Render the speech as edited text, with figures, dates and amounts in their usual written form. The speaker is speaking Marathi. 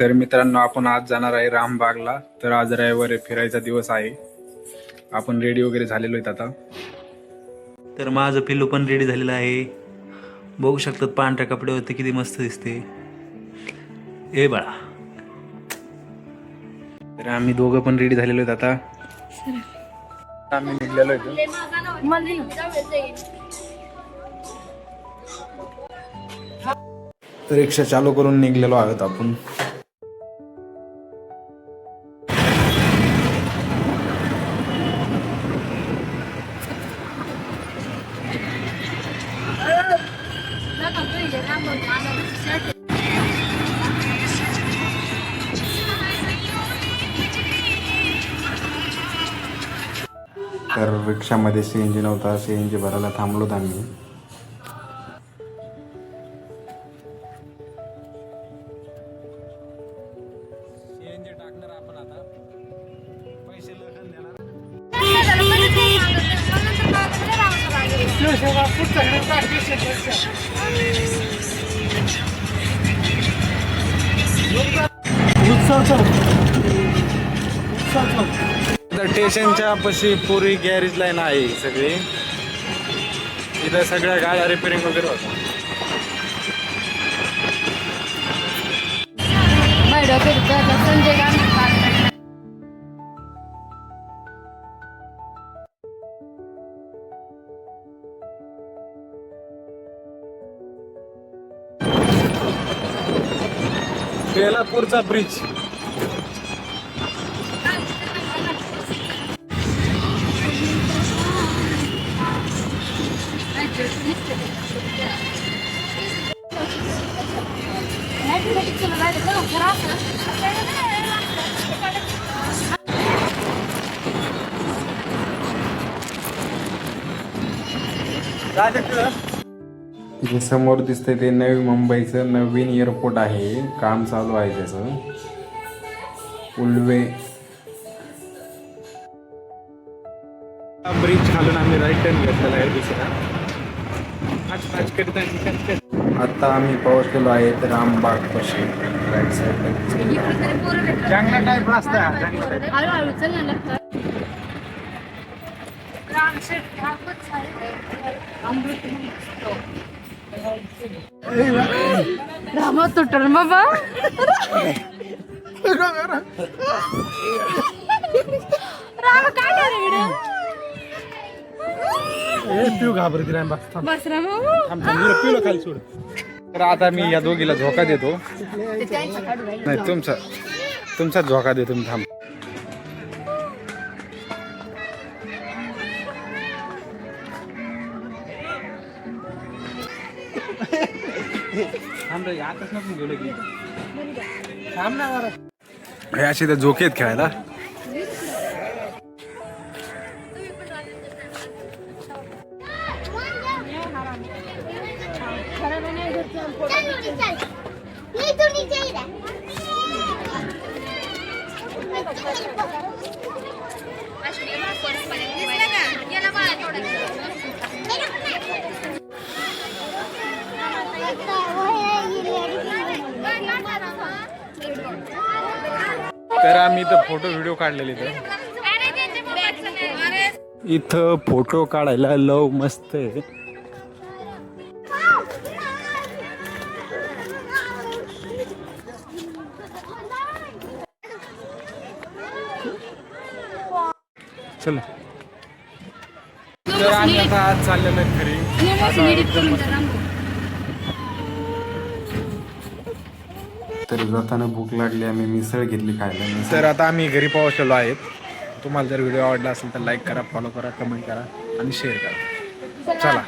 तर मित्रांनो, आपण आज जाणार आहे रामबागला. तर आज रविवार फिरायचा दिवस आहे. आपण रेडी वगैरे झालेलो आहेत आता. तर माझं पिल्लू पण रेडी झालेलं आहे. बघू शकतात पांढऱ्या कपड्यावरती किती मस्त दिसते. ए बाळा. तर आम्ही दोघं पण रेडी झालेलो आहेत आता. आम्ही निघलेलो आहे. तर रिक्षा चालू करून निघलेलो आहोत आपण. तर रिक्षामध्ये सीएनजी नव्हता. सीएनजी भरायला थांबलोत आम्ही. सीएनजी टाकणार आपण आता. पैसे लखन देणार. स्टेशनच्या पशी पुरी गॅरेज लाईन आहे सगळी. इथं सगळ्या गाड्या रिपेअरिंग वगैरे होतात. बेलापूरचा ब्रिज. जे समोर दिसतंय ते नवी मुंबईचं नवीन एअरपोर्ट आहे. काम चालू आहे त्याचं. उल्वे ब्रिज खालून आम्ही राईट टर्न घेतलेला आहे दुसरा. आता आम्ही पोहोचलेलो आहे रामबाग पाशी. राईट साईड जंगला टाईप रस्ता. रामा तुटल बाबा. राम काय करे पिऊ घाबरती राम. बस राम पिऊला खाली सोड. तर आता मी या दोघीला झोका देतो. नाही, तुमचा झोका देतो मी. थांब. हे असे तर झोके आहेत खेळायला. तर आम्ही इथं फोटो व्हिडिओ काढलेले. इथं फोटो काढायला लव मस्त आहे. चला. तर आम्ही आता आज चाललेलो आहे घरी. तर जाताना भूक लागली. आम्ही मिसळ घेतली खायला. तर आता आम्ही घरी पोहोचलेलो आहेत. तुम्हाला जर व्हिडिओ आवडला असेल तर लाईक करा, फॉलो करा, कमेंट करा आणि शेअर करा. चला.